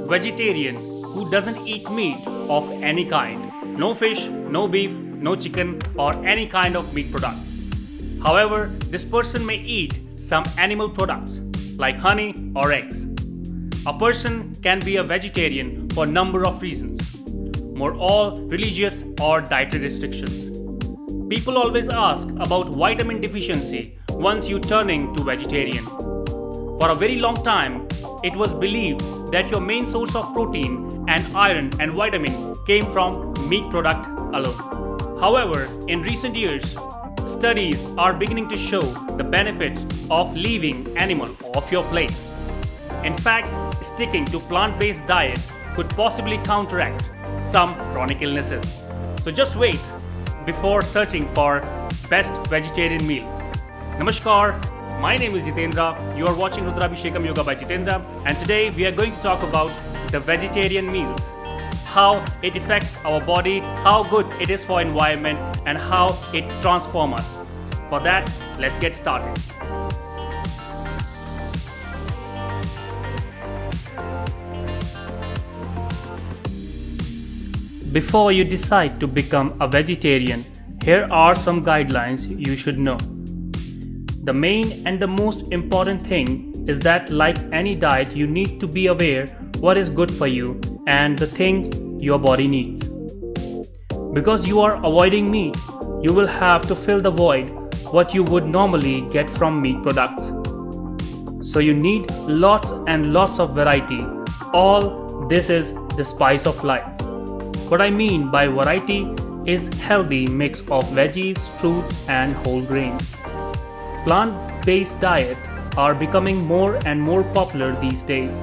vegetarian who doesn't eat meat of any kind. No fish, no beef, no chicken, or any kind of meat products. However, this person may eat some animal products like honey or eggs. A person can be a vegetarian for a number of reasons, more all religious or dietary restrictions. People always ask about vitamin deficiency once you turning to vegetarian. For a very long time, it was believed that your main source of protein and iron and vitamin came from meat product alone. However, in recent years, studies are beginning to show the benefits of leaving animal off your plate. In fact, sticking to plant-based diet could possibly counteract some chronic illnesses. So just wait before searching for best vegetarian meal. Namaskar, my name is Jitendra. You are watching Rudrabhishekam Yoga by Jitendra, and today we are going to talk about the vegetarian meals, how it affects our body, how good it is for environment, and how it transforms us. For that, let's get started. Before you decide to become a vegetarian, here are some guidelines you should know. The main and the most important thing is that, like any diet, you need to be aware what is good for you and the thing your body needs. Because you are avoiding meat, you will have to fill the void what you would normally get from meat products. So you need lots and lots of variety. All this is the spice of life. What I mean by variety is healthy mix of veggies, fruits and whole grains. Plant-based diets are becoming more and more popular these days,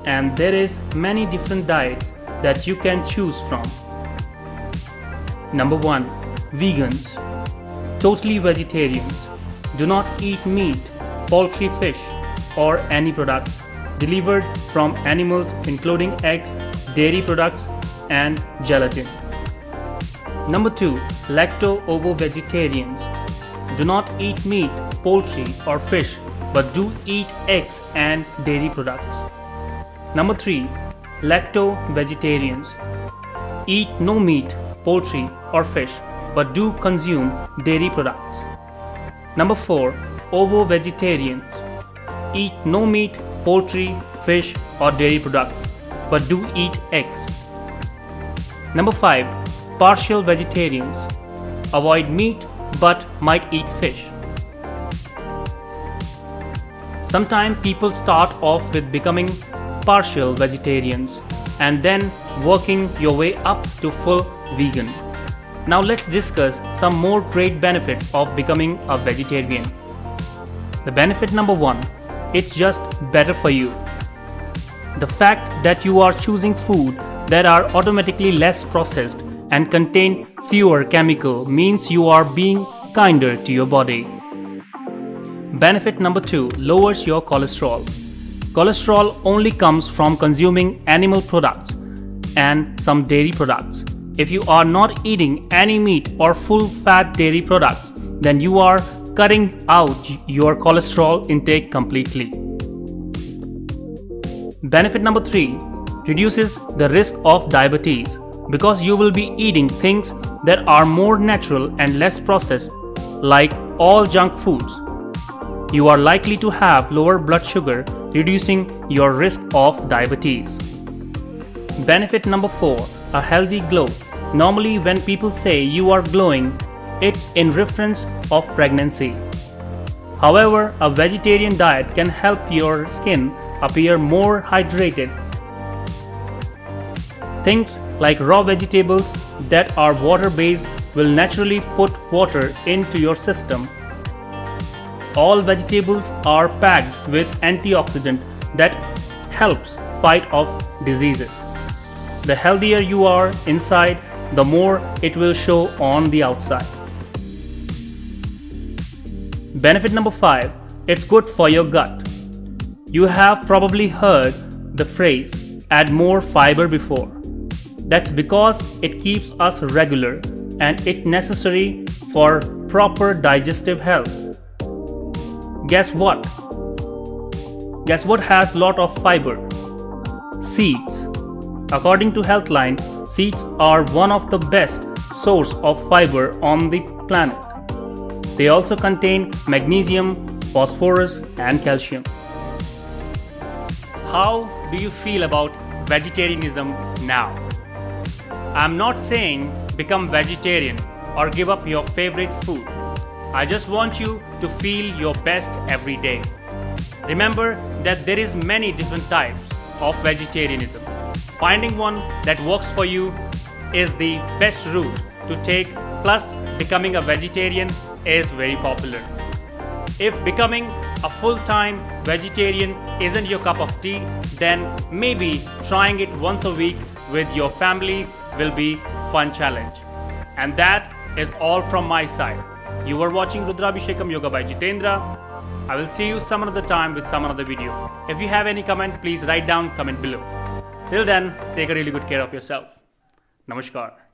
and there is many different diets that you can choose from. Number 1. Vegans. Totally vegetarians. Do not eat meat, poultry, fish or any products delivered from animals including eggs, dairy products and gelatin. Number 2. Lacto-ovo-vegetarians. Do not eat meat, poultry or fish, but do eat eggs and dairy products. Number 3. Lacto-vegetarians. Eat no meat, poultry or fish, but do consume dairy products. Number 4. Ovo-vegetarians. Eat no meat, poultry, fish or dairy products, but do eat eggs. Number 5. Partial vegetarians. Avoid meat but might eat fish. Sometimes people start off with becoming partial vegetarians and then working your way up to full vegan. Now let's discuss some more great benefits of becoming a vegetarian. The benefit number 1, it's just better for you. The fact that you are choosing food that are automatically less processed and contain fewer chemicals means you are being kinder to your body. Benefit number 2, lowers your cholesterol. Cholesterol only comes from consuming animal products and some dairy products. If you are not eating any meat or full fat dairy products, then you are cutting out your cholesterol intake completely. Benefit number 3, reduces the risk of diabetes because you will be eating things that are more natural and less processed, like all junk foods. You are likely to have lower blood sugar, reducing your risk of diabetes. Benefit number 4, a healthy glow. Normally when people say you are glowing, it's in reference of pregnancy. However, a vegetarian diet can help your skin appear more hydrated. Things like raw vegetables that are water-based will naturally put water into your system. All vegetables are packed with antioxidant that helps fight off diseases. The healthier you are inside, the more it will show on the outside. Benefit number 5, it's good for your gut. You have probably heard the phrase, add more fiber before. That's because it keeps us regular and it's necessary for proper digestive health. Guess what? Guess what has lot of fiber? seeds. According to Healthline, seeds are one of the best source of fiber on the planet. They also contain magnesium, phosphorus, and calcium. How do you feel about vegetarianism now? I'm not saying become vegetarian or give up your favorite food. I just want you to feel your best every day. Remember that there is many different types of vegetarianism. Finding one that works for you is the best route to take, plus becoming a vegetarian is very popular. If becoming a full-time vegetarian isn't your cup of tea, then maybe trying it once a week with your family will be fun challenge. And that is all from my side. You were watching Rudrabhishekam Yoga by Jitendra. I will see you some other time with some other video. If you have any comment, please write down comment below. Till then, take a really good care of yourself. Namaskar.